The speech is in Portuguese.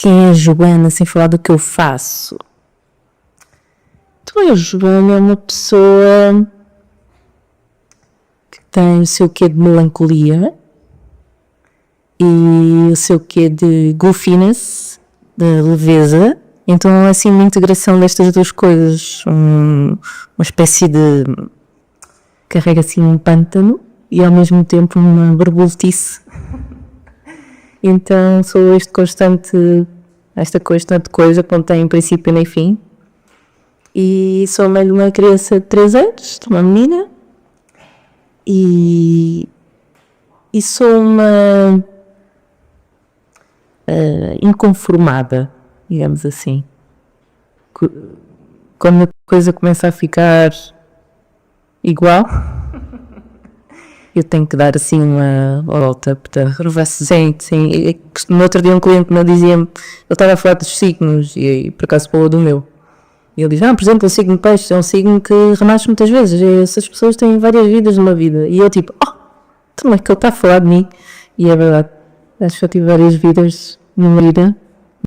Quem é a Joana sem falar do que eu faço? Então, a Joana é uma pessoa que tem o seu quê de melancolia e o seu quê de goofiness, de leveza. Então é assim uma integração destas duas coisas, uma espécie de... carrega assim um pântano e ao mesmo tempo uma borboletice. Então sou esta constante coisa que não tem princípio nem fim. E sou mãe de uma criança de 3 anos, de uma menina. E sou uma inconformada, digamos assim. Quando a coisa começa a ficar igual, eu tenho que dar assim uma volta para renovar gente. Sim. No outro dia um cliente me dizia-me, ele estava a falar dos signos e por acaso falou do meu. E ele diz, por exemplo, o signo de peixe é um signo que renasce muitas vezes. Essas pessoas têm várias vidas numa vida. E eu tipo, então é que ele está a falar de mim? E é verdade, acho que eu tive várias vidas numa vida.